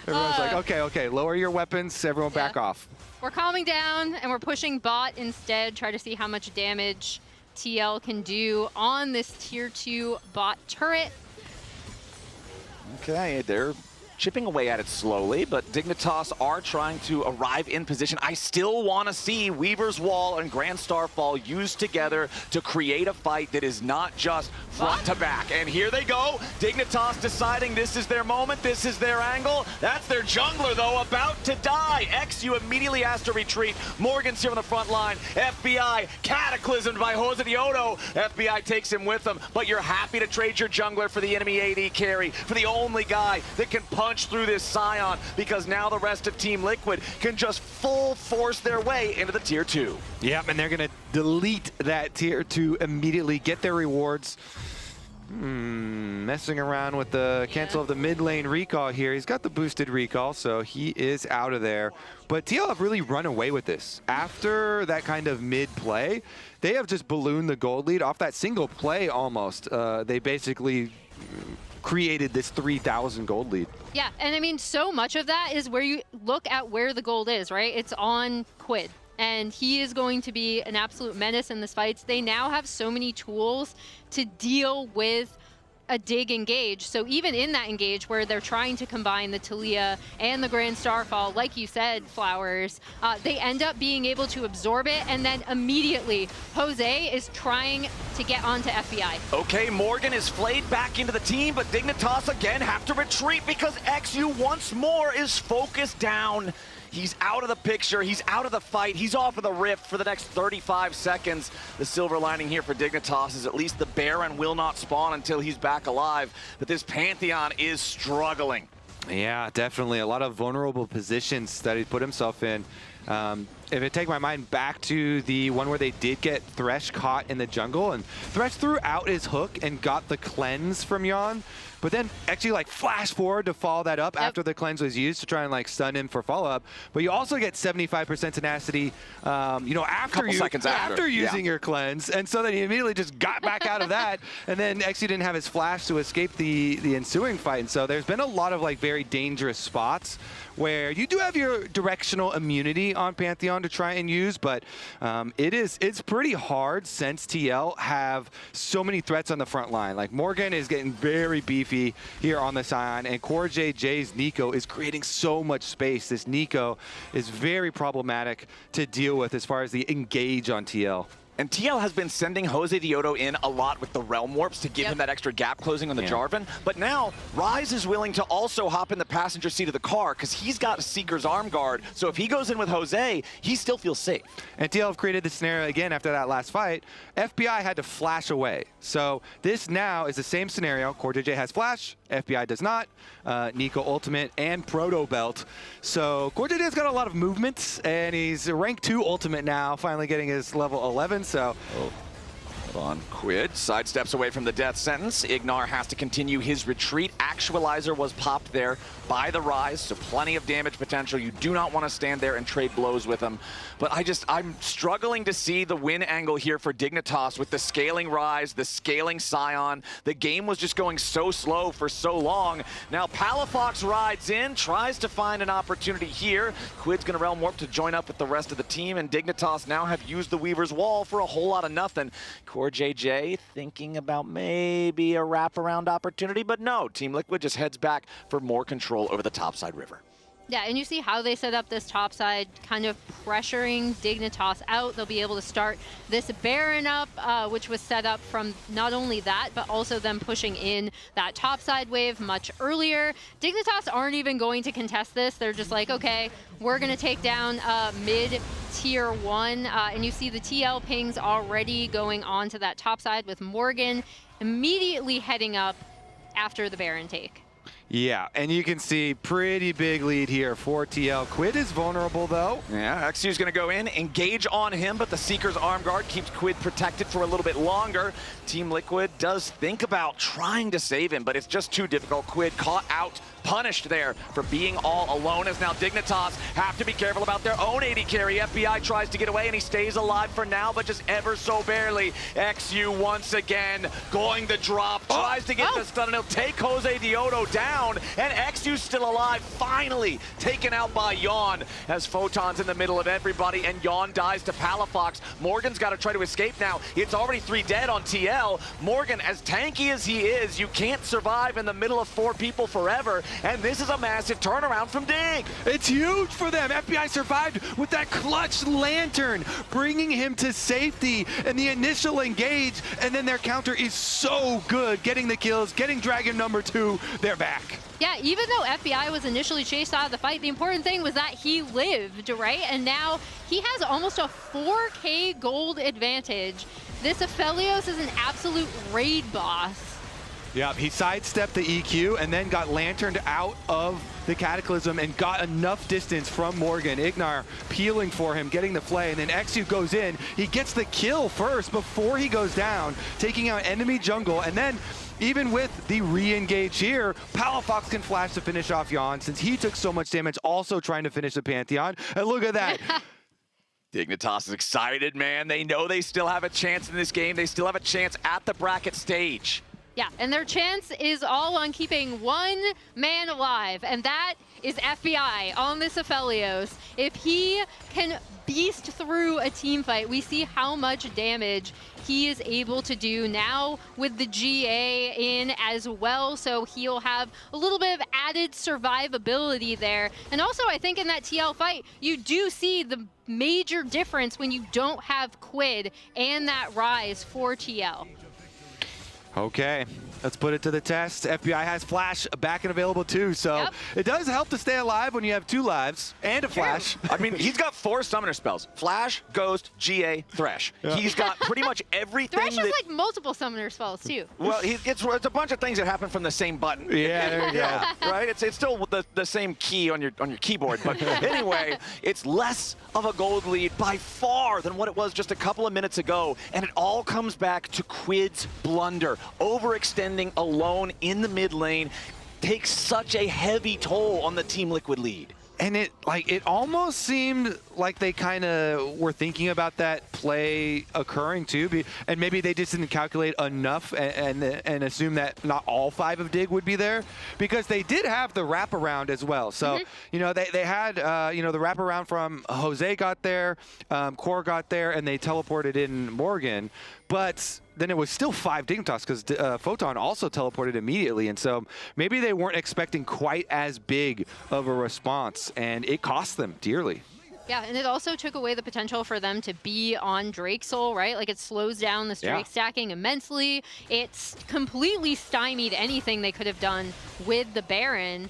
Everyone's like, okay, lower your weapons, everyone back off. We're calming down, and we're pushing bot instead, try to see how much damage TL can do on this tier 2 bot turret. Okay, they're chipping away at it slowly, but Dignitas are trying to arrive in position. I still want to see Weaver's Wall and Grand Starfall used together to create a fight that is not just front to back. And here they go. Dignitas deciding this is their moment, this is their angle. That's their jungler, though, about to die. eXyu immediately has to retreat. Morgan's here on the front line. FBI cataclysmed by Josedeodo. FBI takes him with them, but you're happy to trade your jungler for the enemy AD carry, for the only guy that can punch through this Sion, because now the rest of Team Liquid can just full force their way into the tier 2. Yep, and they're going to delete that tier 2 immediately, get their rewards. Messing around with the cancel of the mid lane recall here. He's got the boosted recall, so he is out of there. But TL have really run away with this. After that kind of mid play, they have just ballooned the gold lead off that single play almost. They basically created this 3,000 gold lead. Yeah, and I mean, so much of that is where you look at where the gold is, right? It's on QUID, and he is going to be an absolute menace in this fight. They now have so many tools to deal with a dig engage. So even in that engage where they're trying to combine the Taliyah and the Grand Starfall, like you said, Flowers, they end up being able to absorb it, and then immediately Jose is trying to get onto FBI. Okay, Morgan is flayed back into the team, but Dignitas again have to retreat because eXyu once more is focused down. He's out of the picture, he's out of the fight, he's off of the rift for the next 35 seconds. The silver lining here for Dignitas is at least the Baron will not spawn until he's back alive, but this Pantheon is struggling. Yeah, definitely. A lot of vulnerable positions that he put himself in. If I take my mind back to the one where they did get Thresh caught in the jungle, and Thresh threw out his hook and got the cleanse from Yeon, but then actually like flash forward to follow that up after the cleanse was used to try and like stun him for follow-up. But you also get 75% tenacity, you know, after using your cleanse, and so then he immediately just got back out of that, and then eXyu didn't have his flash to escape the ensuing fight. And so there's been a lot of like very dangerous spots where you do have your directional immunity on Pantheon to try and use, but it's pretty hard since TL have so many threats on the front line. Like Morgan is getting very beefy here on the Sion, and CoreJJ's Neeko is creating so much space. This Neeko is very problematic to deal with as far as the engage on TL. And TL has been sending Josedeodo in a lot with the Realm Warps to give him that extra gap closing on the Jarvan. But now, Ryze is willing to also hop in the passenger seat of the car because he's got a Seeker's Arm Guard. So if he goes in with Jose, he still feels safe. And TL have created this scenario again after that last fight. FBI had to flash away. So this now is the same scenario. CoreJJ has flash, FBI does not. Neeko ultimate and proto belt. So CoreJJ's got a lot of movements, and he's rank 2 ultimate now, finally getting his level 11. So. Hold on. QUID sidesteps away from the death sentence. Ignar has to continue his retreat. Actualizer was popped there by the Ryze, so plenty of damage potential. You do not want to stand there and trade blows with him. But I'm struggling to see the win angle here for Dignitas with the scaling Ryze, the scaling Sion. The game was just going so slow for so long. Now Palafox rides in, tries to find an opportunity here. QUID's going to Realm Warp to join up with the rest of the team, and Dignitas now have used the Weaver's Wall for a whole lot of nothing. CoreJJ thinking about maybe a wraparound opportunity, but no, Team Liquid just heads back for more control over the topside river. Yeah, and you see how they set up this topside, kind of pressuring Dignitas out. They'll be able to start this Baron up, which was set up from not only that, but also them pushing in that topside wave much earlier. Dignitas aren't even going to contest this. They're just like, okay, we're going to take down mid-tier 1. And you see the TL pings already going on to that topside with Morgan immediately heading up after the Baron take. Yeah, and you can see pretty big lead here for TL. QUID is vulnerable though. Yeah, eXyu's gonna go in, engage on him, but the Seeker's Arm Guard keeps QUID protected for a little bit longer. Team Liquid does think about trying to save him, but it's just too difficult. QUID caught out, punished there for being all alone, as now Dignitas have to be careful about their own AD carry. FBI tries to get away and he stays alive for now, but just ever so barely. eXyu once again going the drop, tries to get the stun, and he'll take Josedeodo down, and eXyu's still alive, finally taken out by Yeon, as Photon's in the middle of everybody, and Yeon dies to Palafox. Morgan's got to try to escape now. It's already 3 dead on TL. Morgan, as tanky as he is, you can't survive in the middle of 4 people forever, and this is a massive turnaround from Dig. It's huge for them. FBI survived with that clutch lantern, bringing him to safety, and the initial engage, and then their counter is so good, getting the kills, getting Dragon number 2, they're back. Yeah, even though FBI was initially chased out of the fight, the important thing was that he lived, right? And now he has almost a 4K gold advantage. This Aphelios is an absolute raid boss. Yep, he sidestepped the EQ and then got lanterned out of the Cataclysm and got enough distance from Morgan. Ignar peeling for him, getting the play, and then eXyu goes in. He gets the kill first before he goes down, taking out enemy jungle, and then even with the re-engage here, Palafox can flash to finish off Yeon since he took so much damage also trying to finish the Pantheon. And look at that. Dignitas is excited, man. They know they still have a chance in this game. They still have a chance at the bracket stage. Yeah, and their chance is all on keeping one man alive, and that is FBI on this Aphelios. If he can beast through a team fight, we see how much damage he is able to do now with the GA in as well, so he'll have a little bit of added survivability there. And also, I think in that TL fight, you do see the major difference when you don't have QUID and that Ryze for TL. Okay, let's put it to the test. FBI has Flash back and available too, so it does help to stay alive when you have 2 lives and a Flash. I mean, he's got 4 summoner spells. Flash, Ghost, GA, Thresh. Yeah. He's got pretty much everything. Thresh has like multiple summoner spells too. Well, it's a bunch of things that happen from the same button. Yeah, there you go. Right? It's still the same key on your keyboard, but anyway, it's less of a gold lead by far than what it was just a couple of minutes ago, and it all comes back to QUID's blunder. Overextending alone in the mid lane takes such a heavy toll on the Team Liquid lead. And it almost seemed like they kind of were thinking about that play occurring too, and maybe they just didn't calculate enough and assume that not all 5 of Dig would be there, because they did have the wraparound as well. So you know, they had you know, the wraparound from Jose got there, Core got there, and they teleported in Morgan, but then it was still 5 Dignitas because Photon also teleported immediately, and so maybe they weren't expecting quite as big of a response, and it cost them dearly. Yeah, and it also took away the potential for them to be on Drake Soul, right? Like, it slows down this Drake stacking immensely. It's completely stymied anything they could have done with the Baron.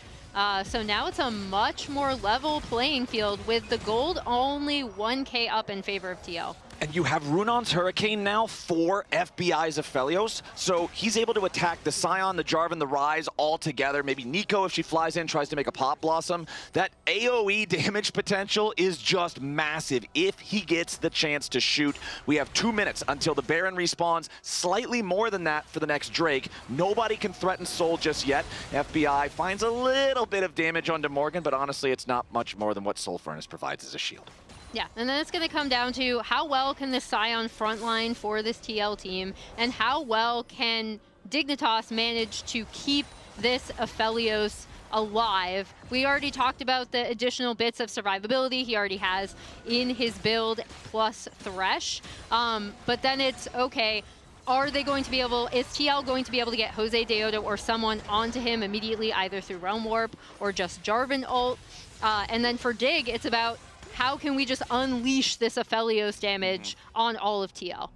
So now it's a much more level playing field with the gold only 1k up in favor of TL. And you have Runon's Hurricane now for FBI's Aphelios, so he's able to attack the Sion, the Jarvan, the Ryze all together. Maybe Neeko, if she flies in, tries to make a Pop Blossom. That AoE damage potential is just massive if he gets the chance to shoot. We have 2 minutes until the Baron respawns, slightly more than that for the next Drake. Nobody can threaten Soul just yet. FBI finds a little bit of damage onto Morgan, but honestly, it's not much more than what Soul Furnace provides as a shield. Yeah, and then it's going to come down to how well can the Sion frontline for this TL team, and how well can Dignitas manage to keep this Aphelios alive. We already talked about the additional bits of survivability he already has in his build plus Thresh, but then it's, okay, are they going to be able, is TL going to be able to get Josedeodo or someone onto him immediately, either through Realm Warp or just Jarvan ult? And then for Dig, it's about how can we just unleash this Aphelios damage on all of TL?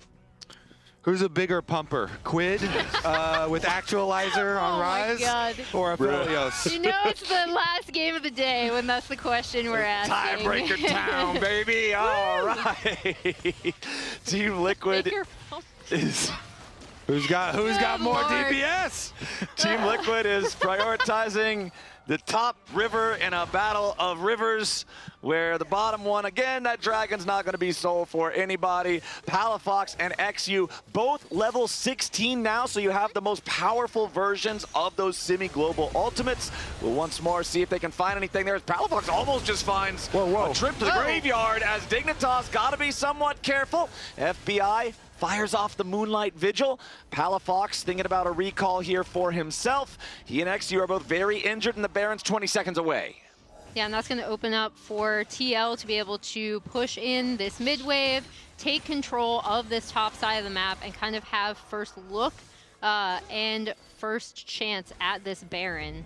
Who's a bigger pumper, QUID with Actualizer on Ryze, or Aphelios? You know it's the last game of the day when that's the question we're asking. Tiebreaker town, baby! All right. Team Liquid is... Who's got more DPS? Team Liquid is prioritizing the top river in a battle of rivers, where the bottom one, again, that dragon's not going to be sold for anybody. Palafox and eXyu, both level 16 now, so you have the most powerful versions of those semi-global ultimates. We'll once more see if they can find anything there. Palafox almost just finds a trip to the graveyard, as Dignitas got to be somewhat careful. FBI fires off the Moonlight Vigil. Palafox thinking about a recall here for himself. He and eXyu are both very injured, and the Baron's 20 seconds away. Yeah, and that's going to open up for TL to be able to push in this mid wave, take control of this top side of the map, and kind of have first look and first chance at this Baron.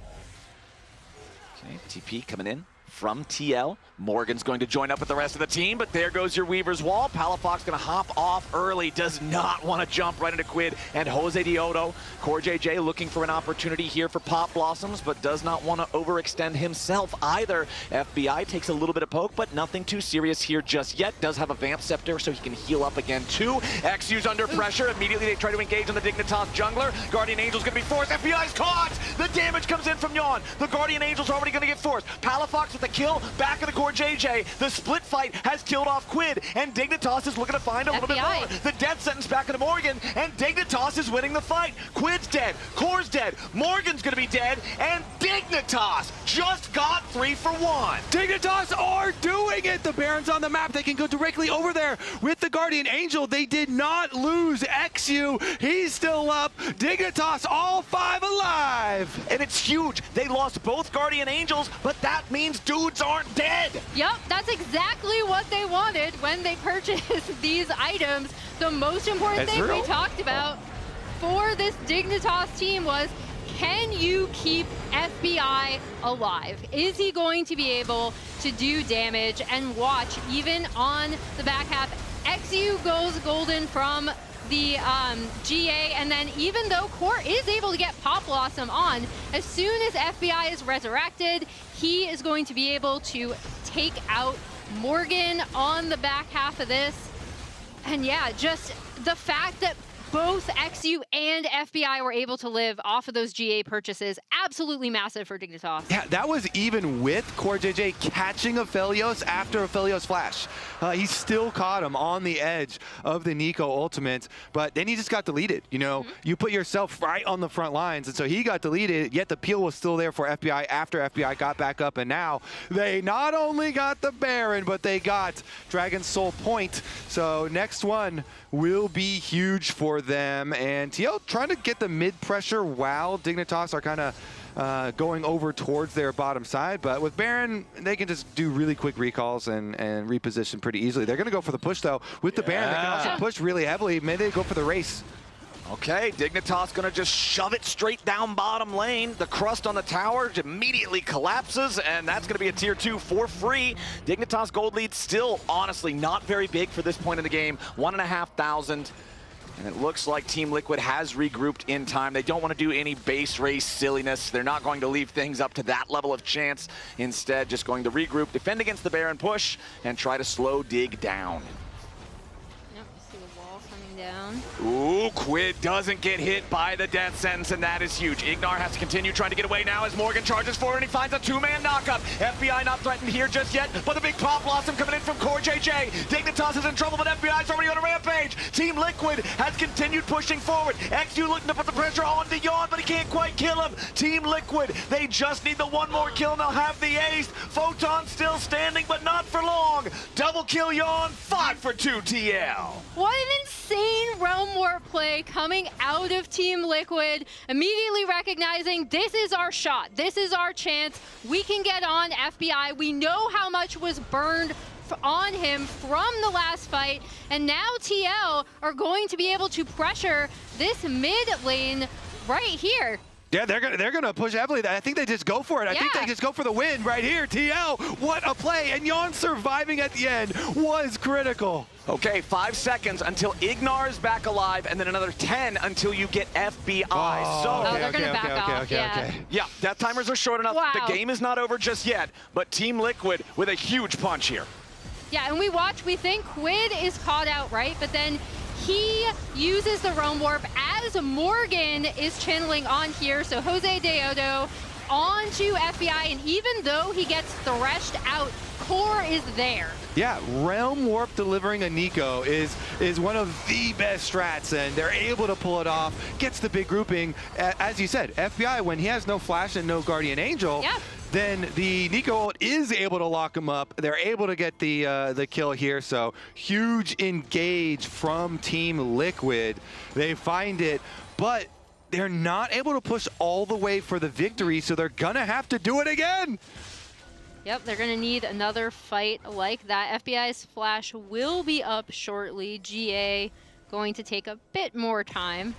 Okay, TP coming in from TL. Morgan's going to join up with the rest of the team, but there goes your Weaver's Wall. Palafox going to hop off early, does not want to jump right into QUID and Josedeodo. CoreJJ looking for an opportunity here for Pop Blossoms, but does not want to overextend himself either. FBI takes a little bit of poke, but nothing too serious here just yet. Does have a Vamp Scepter, so he can heal up again too. eXyu's under pressure. Immediately they try to engage on the Dignitas jungler. Guardian Angel's going to be forced. FBI's caught! The damage comes in from Yeon. The Guardian Angel's already going to get forced. Palafox with the kill, back of the CoreJJ. The split fight has killed off QUID, and Dignitas is looking to find a little bit more. The death sentence back into Morgan, and Dignitas is winning the fight. QUID's dead, Core's dead, Morgan's gonna be dead, and Dignitas just got 3 for 1. Dignitas are doing it! The Baron's on the map. They can go directly over there with the Guardian Angel. They did not lose eXyu. He's still up. Dignitas all 5 alive. And it's huge. They lost both Guardian Angels, but that means dudes aren't dead. Yep, that's exactly what they wanted when they purchased these items. The most important thing we talked about for this Dignitas team was, can you keep FBI alive? Is he going to be able to do damage? And watch, even on the back half, eXyu goes golden from the GA, and then even though Core is able to get Pop Blossom on, as soon as FBI is resurrected, he is going to be able to take out Morgan on the back half of this. And yeah, just the fact that both eXyu and FBI were able to live off of those GA purchases, absolutely massive for Dignitas. Yeah, that was even with CoreJJ catching Aphelios after Aphelios flash. He still caught him on the edge of the Neeko ultimate, but then he just got deleted. You know, you put yourself right on the front lines, and so he got deleted, yet the peel was still there for FBI after FBI got back up, and now they not only got the Baron, but they got Dragon's Soul Point. So next one will be huge for them, and TL trying to get the mid pressure while Dignitas are kind of going over towards their bottom side, but with Baron, they can just do really quick recalls and reposition pretty easily. They're going to go for the push, though. With the Baron, they can also push really heavily. Maybe they go for the race. Okay, Dignitas gonna just shove it straight down bottom lane. The crust on the tower immediately collapses, and that's gonna be a tier 2 for free. Dignitas gold lead still, honestly, not very big for this point in the game. 1,500. And it looks like Team Liquid has regrouped in time. They don't want to do any base race silliness. They're not going to leave things up to that level of chance. Instead, just going to regroup, defend against the Baron push, and try to slow Dig down. Down. Ooh, QUID doesn't get hit by the death sentence, and that is huge. Ignar has to continue trying to get away now as Morgan charges forward and he finds a two-man knockup. FBI not threatened here just yet, but the big pop blossom coming in from CoreJJ. Dignitas is in trouble, but FBI's already on a rampage. Team Liquid has continued pushing forward. eXyu looking to put the pressure on to Yeon, but he can't quite kill him. Team Liquid, they just need the one more kill and they'll have the ace. Photon still standing, but not for long. Double kill Yeon, 5 for 2 TL. What an insane Realm Warp play coming out of Team Liquid, immediately recognizing this is our shot, this is our chance, we can get on FBI. We know how much was burned on him from the last fight, and now TL are going to be able to pressure this mid lane right here. Yeah, they're gonna push heavily. I think they just go for it. I think they just go for the win right here. TL, what a play! And Yeon surviving at the end was critical. Okay, 5 seconds until Ignar is back alive, and then another 10 until you get FBI. They're gonna back off. Yeah, death timers are short enough. Wow. The game is not over just yet, but Team Liquid with a huge punch here. Yeah, and we think QUID is caught out, right? But then he uses the Realm Warp as Morgan is channeling on here. So Josedeodo onto FBI, and even though he gets threshed out, Core is there. Yeah, Realm Warp delivering a Neeko is one of the best strats, and they're able to pull it off, gets the big grouping. As you said, FBI, when he has no flash and no Guardian Angel, then the Neeko ult is able to lock him up. They're able to get the kill here, so huge engage from Team Liquid. They find it, but they're not able to push all the way for the victory, so they're gonna have to do it again. Yep, they're gonna need another fight like that. FBI's flash will be up shortly. GA going to take a bit more time.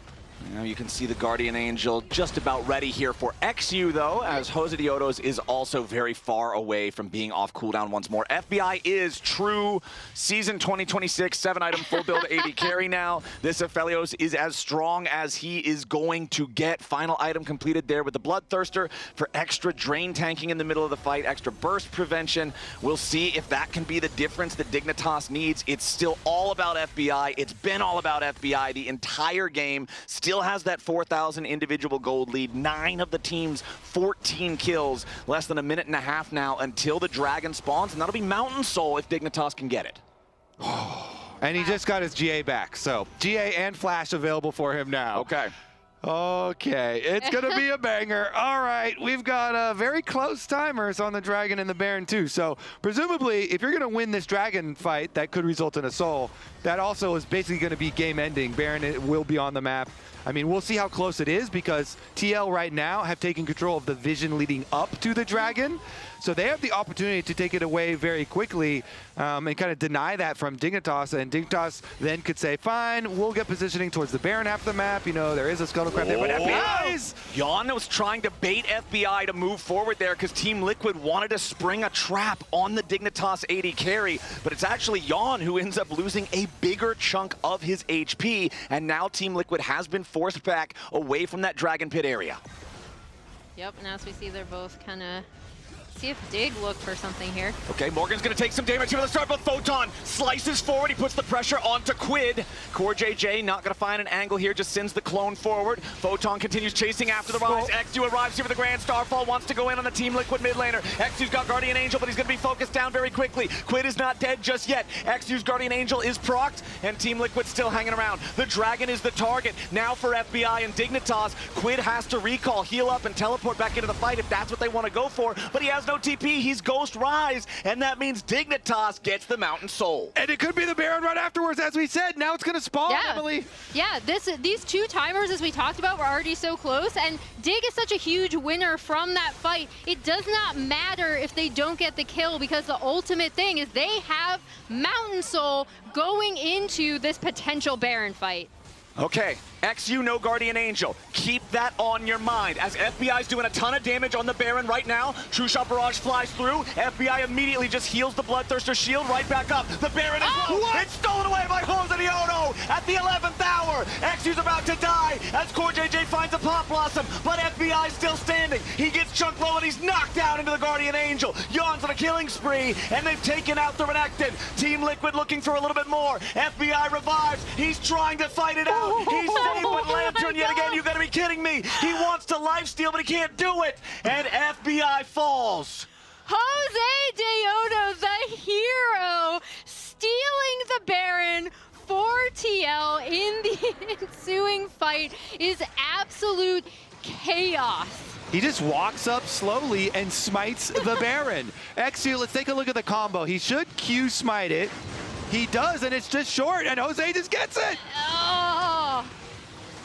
Now you can see the Guardian Angel just about ready here for eXyu, though, as Josedeodo's is also very far away from being off cooldown once more. FBI is true season 2026 7-item full build AD carry now. This Aphelios is as strong as he is going to get. Final item completed there with the Bloodthirster for extra drain tanking in the middle of the fight, extra burst prevention. We'll see if that can be the difference that Dignitas needs. It's still all about FBI. It's been all about FBI the entire game. Still has that 4,000 individual gold lead. 9 of the team's 14 kills. Less than a minute and a half now until the dragon spawns, and that'll be Mountain Soul if Dignitas can get it. And he just got his GA back, so GA and Flash available for him now. Okay, it's gonna be a banger. All right, we've got very close timers on the Dragon and the Baron too. So presumably, if you're gonna win this Dragon fight, that could result in a soul. That also is basically gonna be game ending. Baron will be on the map. I mean, we'll see how close it is because TL right now have taken control of the vision leading up to the Dragon. So they have the opportunity to take it away very quickly and kind of deny that from Dignitas. And Dignitas then could say, fine, we'll get positioning towards the Baron half the map. You know, there is a Scuttlecraft there, but FBI's... Yeon was trying to bait FBI to move forward there because Team Liquid wanted to spring a trap on the Dignitas AD carry, but it's actually Yeon who ends up losing a bigger chunk of his HP, and now Team Liquid has been forced back away from that Dragon Pit area. Yep, and as we see, they're both kind of... See if Dig look for something here. Okay, Morgan's gonna take some damage here at the start, but Photon slices forward. He puts the pressure onto QUID. CoreJJ not gonna find an angle here, just sends the clone forward. Photon continues chasing after the Ryze. eXyu arrives here for the Grand Starfall, wants to go in on the Team Liquid mid laner. eXyu's got Guardian Angel, but he's gonna be focused down very quickly. QUID is not dead just yet. eXyu's Guardian Angel is procced, and Team Liquid still hanging around. The Dragon is the target. Now for FBI and Dignitas, QUID has to recall, heal up, and teleport back into the fight if that's what they want to go for, but he has no TP, he's Ghost Ryze, and that means Dignitas gets the Mountain Soul. And it could be the Baron right afterwards, as we said. Now it's going to spawn, Emily. Yeah, these two timers, as we talked about, were already so close, and Dig is such a huge winner from that fight. It does not matter if they don't get the kill, because the ultimate thing is they have Mountain Soul going into this potential Baron fight. Okay, eXyu, no Guardian Angel. Keep that on your mind. As FBI's doing a ton of damage on the Baron right now, True Shot Barrage flies through. FBI immediately just heals the Bloodthirster shield right back up. The Baron is low. It's stolen away by Josedeodo at the 11th hour. eXyu's about to die as CoreJJ finds a Pop Blossom, but FBI's still standing. He gets chunked low and he's knocked down into the Guardian Angel. Yeon's on a killing spree, and they've taken out the Renekton. Team Liquid looking for a little bit more. FBI revives. He's trying to fight it out. He's saved with Lantern yet again. You gotta be kidding me. He wants to lifesteal, but he can't do it. And FBI falls. Josedeodo, the hero, stealing the Baron for TL in the ensuing fight is absolute chaos. He just walks up slowly and smites the Baron. eXyu, let's take a look at the combo. He should Q smite it. He does, and it's just short, and Jose just gets it. Oh.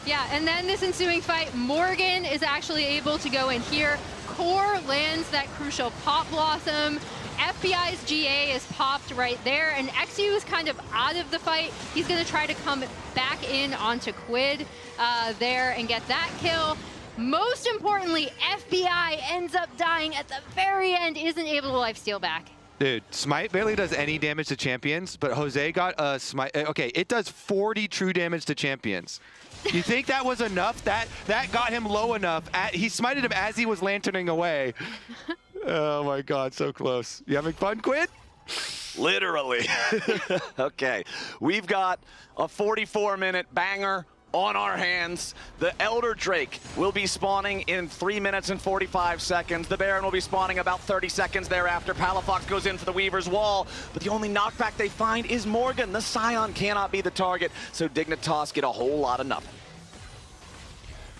Yeah, and then this ensuing fight, Morgan is actually able to go in here. Core lands that crucial Pop Blossom. FBI's GA is popped right there, and eXyu is kind of out of the fight. He's going to try to come back in onto QUID there and get that kill. Most importantly, FBI ends up dying at the very end, isn't able to lifesteal back. Dude, Smite barely does any damage to champions, but Jose got a Smite. Okay, it does 40 true damage to champions. You think that was enough? That got him low enough. He smited him as he was lanterning away. Oh my God, so close. You having fun, QUID? Literally. Okay, we've got a 44-minute banger on our hands. The Elder Drake will be spawning in 3 minutes and 45 seconds. The Baron will be spawning about 30 seconds thereafter. Palafox goes in for the Weaver's Wall, but the only knockback they find is Morgan. The Sion cannot be the target, so Dignitas get a whole lot of nothing.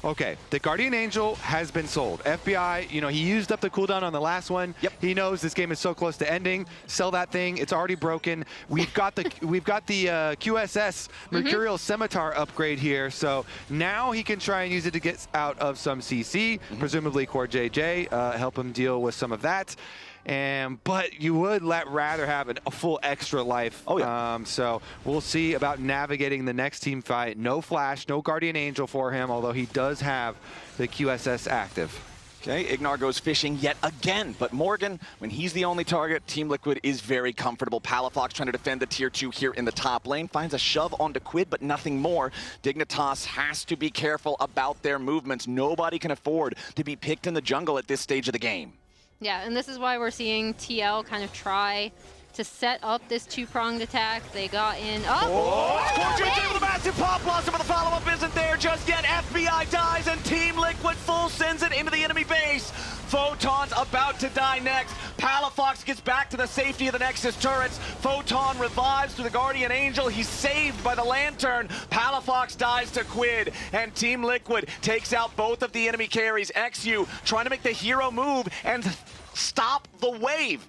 Okay, the Guardian Angel has been sold. FBI, you know, he used up the cooldown on the last one. Yep. He knows this game is so close to ending. Sell that thing. It's already broken. We've got the QSS Mercurial Scimitar upgrade here. So now he can try and use it to get out of some CC, presumably CoreJJ, help him deal with some of that. But you would rather have a full extra life. Oh, yeah. So we'll see about navigating the next team fight. No Flash, no Guardian Angel for him, although he does have the QSS active. Okay, Ignar goes fishing yet again, but Morgan, when he's the only target, Team Liquid is very comfortable. Palafox trying to defend the tier 2 here in the top lane, finds a shove onto QUID, but nothing more. Dignitas has to be careful about their movements. Nobody can afford to be picked in the jungle at this stage of the game. Yeah, and this is why we're seeing TL kind of try to set up this two-pronged attack. They got in. CoreJJ with a massive Pop Blossom, but the follow-up isn't there just yet. FBI dies, and Team Liquid full sends it into the enemy base. Photon's about to die next. Palafox gets back to the safety of the Nexus turrets. Photon revives through the Guardian Angel. He's saved by the Lantern. Palafox dies to QUID, and Team Liquid takes out both of the enemy carries. eXyu trying to make the hero move and stop the wave.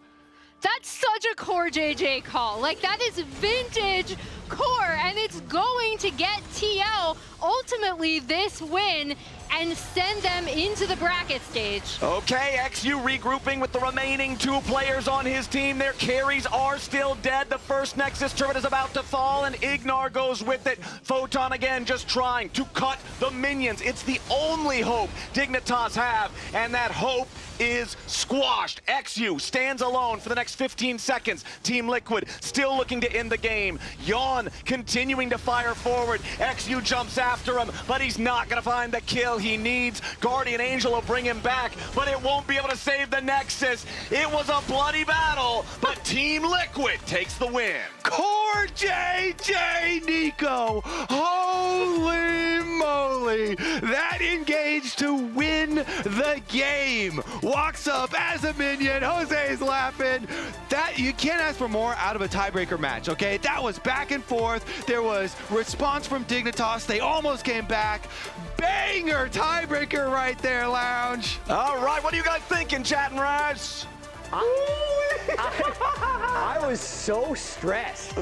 That's such a CoreJJ call. Like, that is vintage Core, and it's going to get TL ultimately this win and send them into the bracket stage. Okay, eXyu regrouping with the remaining 2 players on his team. Their carries are still dead. The first Nexus turret is about to fall, and Ignar goes with it. Photon again just trying to cut the minions. It's the only hope Dignitas have, and that hope is squashed. eXyu stands alone for the next 15 seconds. Team Liquid still looking to end the game. Yeon continuing to fire forward. eXyu jumps after him, but he's not going to find the kill he needs. Guardian Angel will bring him back, but it won't be able to save the Nexus. It was a bloody battle, but Team Liquid takes the win. CoreJJ Neeko! Holy moly! That engaged to win the game! Walks up as a minion, Jose's laughing. That, you can't ask for more out of a tiebreaker match, okay? That was back and forth. There was response from Dignitas. They almost came back. Banger tiebreaker right there, Lounge. All right, what are you guys thinking, chat and Ryze? I was so stressed.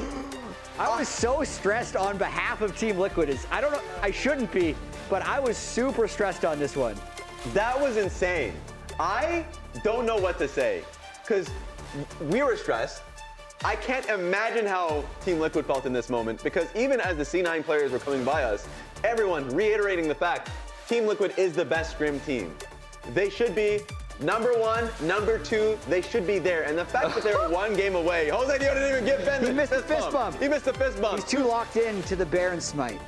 I was so stressed on behalf of Team Liquid. I don't know, I shouldn't be, but I was super stressed on this one. That was insane. I don't know what to say, because we were stressed. I can't imagine how Team Liquid felt in this moment, because even as the C9 players were coming by us, everyone reiterating the fact Team Liquid is the best Scrim team. They should be number 1, number 2, they should be there. And the fact that they're 1 game away, Josedeodo didn't even give Ben He missed the fist bump. He missed the fist bump. He's too locked in to the Baron smite.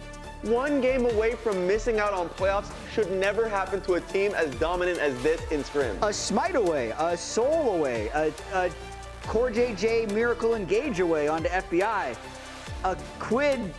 1 game away from missing out on playoffs should never happen to a team as dominant as this in Scrim. A smite away, a soul away, a CoreJJ Miracle Engage away onto FBI, a QUID